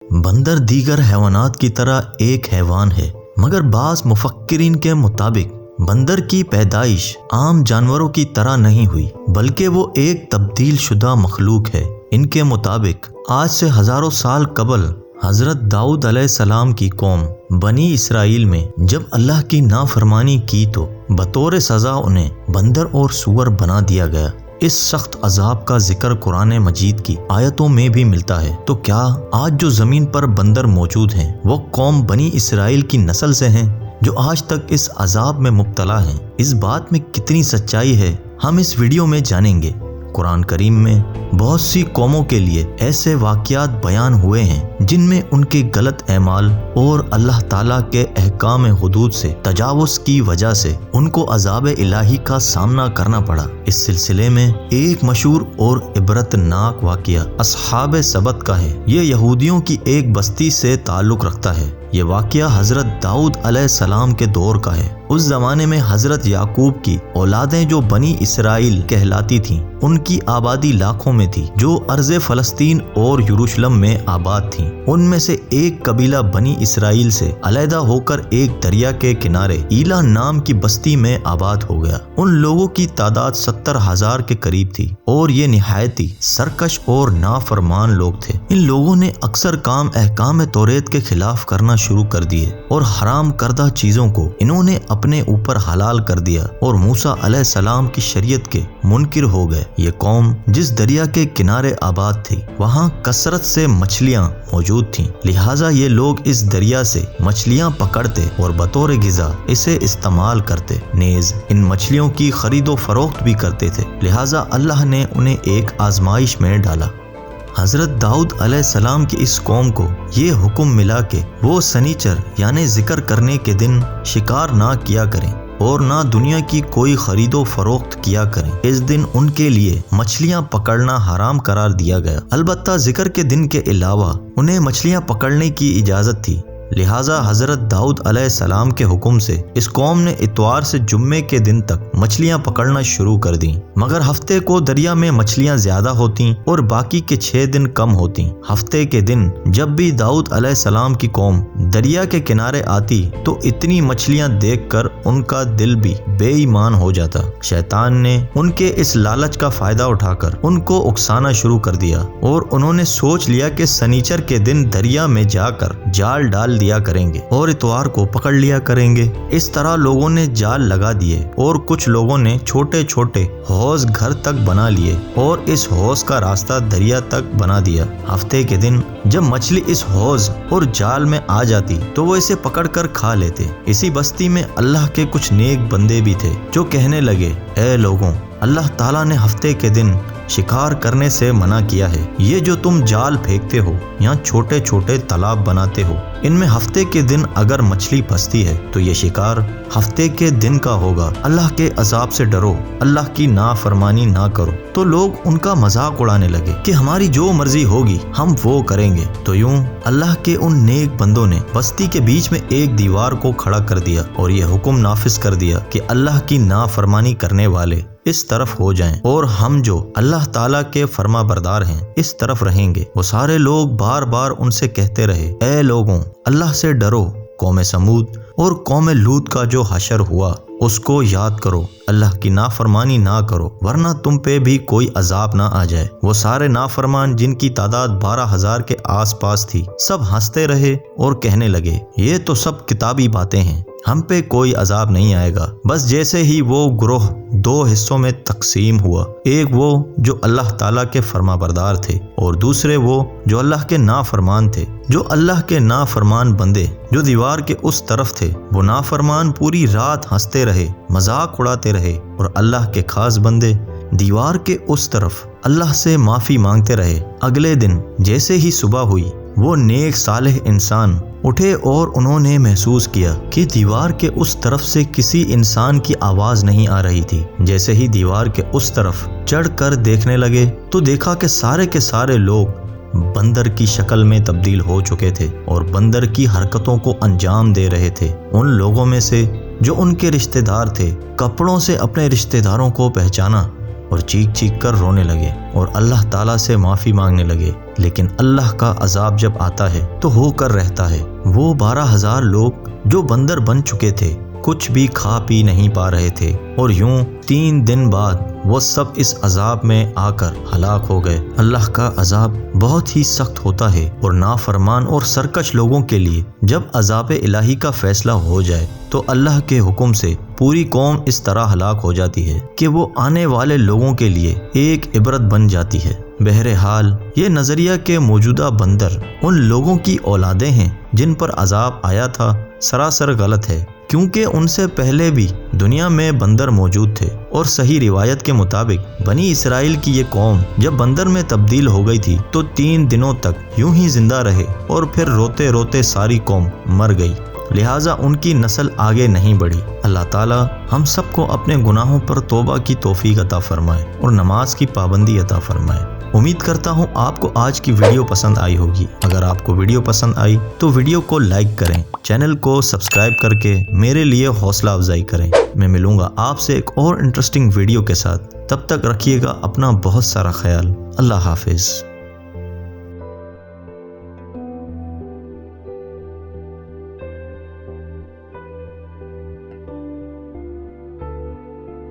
بندر دیگر حیوانات کی طرح ایک حیوان ہے، مگر بعض مفکرین کے مطابق بندر کی پیدائش عام جانوروں کی طرح نہیں ہوئی، بلکہ وہ ایک تبدیل شدہ مخلوق ہے۔ ان کے مطابق آج سے ہزاروں سال قبل حضرت داؤد علیہ السلام کی قوم بنی اسرائیل میں جب اللہ کی نافرمانی کی تو بطور سزا انہیں بندر اور سور بنا دیا گیا۔ اس سخت عذاب کا ذکر قرآن مجید کی آیتوں میں بھی ملتا ہے۔ تو کیا آج جو زمین پر بندر موجود ہیں وہ قوم بنی اسرائیل کی نسل سے ہیں جو آج تک اس عذاب میں مبتلا ہیں؟ اس بات میں کتنی سچائی ہے ہم اس ویڈیو میں جانیں گے۔ قرآن کریم میں بہت سی قوموں کے لیے ایسے واقعات بیان ہوئے ہیں جن میں ان کے غلط اعمال اور اللہ تعالیٰ کے احکام حدود سے تجاوز کی وجہ سے ان کو عذاب الہی کا سامنا کرنا پڑا۔ اس سلسلے میں ایک مشہور اور عبرت ناک واقعہ اصحاب سبت کا ہے۔ یہ یہودیوں کی ایک بستی سے تعلق رکھتا ہے۔ یہ واقعہ حضرت داؤد علیہ السلام کے دور کا ہے۔ اس زمانے میں حضرت یعقوب کی اولادیں جو بنی اسرائیل کہلاتی تھیں، ان کی آبادی لاکھوں میں تھی جو ارض فلسطین اور یروشلم میں آباد تھیں۔ ان میں سے ایک قبیلہ بنی اسرائیل سے علیحدہ ہو کر ایک دریا کے کنارے ایلا نام کی بستی میں آباد ہو گیا۔ ان لوگوں کی تعداد 70,000 کے قریب تھی اور یہ نہایت ہی سرکش اور نافرمان لوگ تھے۔ ان لوگوں نے اکثر کام احکام توریت کے خلاف کرنا شروع کر دیے اور حرام کردہ چیزوں کو انہوں نے اپنے اوپر حلال کر دیا اور موسیٰ علیہ السلام کی شریعت کے منکر ہو گئے۔ یہ قوم جس دریا کے کنارے آباد تھی وہاں کثرت سے مچھلیاں موجود تھیں، لہٰذا یہ لوگ اس دریا سے مچھلیاں پکڑتے اور بطور غذا اسے استعمال کرتے، نیز ان مچھلیوں کی خرید و فروخت بھی کرتے تھے۔ لہٰذا اللہ نے انہیں ایک آزمائش میں ڈالا۔ حضرت داؤد علیہ السلام کی اس قوم کو یہ حکم ملا کہ وہ سنیچر یعنی ذکر کرنے کے دن شکار نہ کیا کریں اور نہ دنیا کی کوئی خرید و فروخت کیا کریں۔ اس دن ان کے لیے مچھلیاں پکڑنا حرام قرار دیا گیا، البتہ ذکر کے دن کے علاوہ انہیں مچھلیاں پکڑنے کی اجازت تھی۔ لہٰذا حضرت داؤد علیہ السلام کے حکم سے اس قوم نے اتوار سے جمعے کے دن تک مچھلیاں پکڑنا شروع کر دیں، مگر ہفتے کو دریا میں مچھلیاں زیادہ ہوتیں اور باقی کے 6 دن کم ہوتیں۔ ہفتے کے دن جب بھی داؤد علیہ السلام کی قوم دریا کے کنارے آتی تو اتنی مچھلیاں دیکھ کر ان کا دل بھی بے ایمان ہو جاتا۔ شیطان نے ان کے اس لالچ کا فائدہ اٹھا کر ان کو اکسانا شروع کر دیا اور انہوں نے سوچ لیا کہ سنیچر کے دن دریا میں جا کر جال ڈال دیا کریں گے اور اتوار کو پکڑ لیا کریں گے۔ اس طرح لوگوں نے جال لگا دیے اور کچھ لوگوں نے چھوٹے چھوٹے حوض گھر تک بنا لیے اور اس حوض کا راستہ دریا تک بنا دیا۔ ہفتے کے دن جب مچھلی اس حوض اور جال میں آ جاتی تو وہ اسے پکڑ کر کھا لیتے۔ اسی بستی میں اللہ کے کچھ نیک بندے بھی تھے جو کہنے لگے، اے لوگوں، اللہ تعالیٰ نے ہفتے کے دن شکار کرنے سے منع کیا ہے۔ یہ جو تم جال پھینکتے ہو، یہاں چھوٹے چھوٹے تالاب بناتے ہو، ان میں ہفتے کے دن اگر مچھلی پھنستی ہے تو یہ شکار ہفتے کے دن کا ہوگا۔ اللہ کے عذاب سے ڈرو، اللہ کی نافرمانی نہ کرو۔ تو لوگ ان کا مذاق اڑانے لگے کہ ہماری جو مرضی ہوگی ہم وہ کریں گے۔ تو یوں اللہ کے ان نیک بندوں نے بستی کے بیچ میں ایک دیوار کو کھڑا کر دیا اور یہ حکم نافذ کر دیا کہ اللہ کی نافرمانی کرنے والے اس طرف ہو جائیں اور ہم جو اللہ تعالیٰ کے فرما بردار ہیں اس طرف رہیں گے۔ وہ سارے لوگ بار بار ان سے کہتے رہے، اے لوگوں، اللہ سے ڈرو۔ قوم سمود اور قوم لوط کا جو حشر ہوا اس کو یاد کرو، اللہ کی نافرمانی نہ کرو ورنہ تم پہ بھی کوئی عذاب نہ آ جائے۔ وہ سارے نافرمان جن کی تعداد 12,000 کے آس پاس تھی سب ہنستے رہے اور کہنے لگے، یہ تو سب کتابی باتیں ہیں، ہم پہ کوئی عذاب نہیں آئے گا۔ بس جیسے ہی وہ گروہ 2 حصوں میں تقسیم ہوا، ایک وہ جو اللہ تعالیٰ کے فرما بردار تھے اور دوسرے وہ جو اللہ کے نافرمان تھے۔ جو اللہ کے نافرمان بندے جو دیوار کے اس طرف تھے، وہ نافرمان پوری رات ہنستے رہے، مذاق اڑاتے رہے، اور اللہ کے خاص بندے دیوار کے اس طرف اللہ سے معافی مانگتے رہے۔ اگلے دن جیسے ہی صبح ہوئی، وہ نیک صالح انسان اٹھے اور انہوں نے محسوس کیا کہ دیوار کے اس طرف سے کسی انسان کی آواز نہیں آ رہی تھی۔ جیسے ہی دیوار کے اس طرف چڑھ کر دیکھنے لگے تو دیکھا کہ سارے کے سارے لوگ بندر کی شکل میں تبدیل ہو چکے تھے اور بندر کی حرکتوں کو انجام دے رہے تھے۔ ان لوگوں میں سے جو ان کے رشتہ دار تھے کپڑوں سے اپنے رشتہ داروں کو پہچانا اور چیخ چیخ کر رونے لگے اور اللہ تعالیٰ سے معافی مانگنے لگے، لیکن اللہ کا عذاب جب آتا ہے تو ہو کر رہتا ہے۔ وہ 12,000 لوگ جو بندر بن چکے تھے کچھ بھی کھا پی نہیں پا رہے تھے، اور یوں 3 دن بعد وہ سب اس عذاب میں آ کر ہلاک ہو گئے۔ اللہ کا عذاب بہت ہی سخت ہوتا ہے، اور نافرمان اور سرکش لوگوں کے لیے جب عذاب الہی کا فیصلہ ہو جائے تو اللہ کے حکم سے پوری قوم اس طرح ہلاک ہو جاتی ہے کہ وہ آنے والے لوگوں کے لیے ایک عبرت بن جاتی ہے۔ بہرحال یہ نظریہ کہ موجودہ بندر ان لوگوں کی اولادیں ہیں جن پر عذاب آیا تھا سراسر غلط ہے، کیونکہ ان سے پہلے بھی دنیا میں بندر موجود تھے، اور صحیح روایت کے مطابق بنی اسرائیل کی یہ قوم جب بندر میں تبدیل ہو گئی تھی تو 3 دنوں تک یوں ہی زندہ رہے، اور پھر روتے روتے ساری قوم مر گئی، لہٰذا ان کی نسل آگے نہیں بڑھی۔ اللہ تعالی ہم سب کو اپنے گناہوں پر توبہ کی توفیق عطا فرمائے اور نماز کی پابندی عطا فرمائے۔ امید کرتا ہوں آپ کو آج کی ویڈیو پسند آئی ہوگی۔ اگر آپ کو ویڈیو پسند آئی تو ویڈیو کو لائک کریں، چینل کو سبسکرائب کر کے میرے لیے حوصلہ افزائی کریں۔ میں ملوں گا آپ سے ایک اور انٹرسٹنگ ویڈیو کے ساتھ، تب تک رکھیے گا اپنا بہت سارا خیال۔ اللہ حافظ۔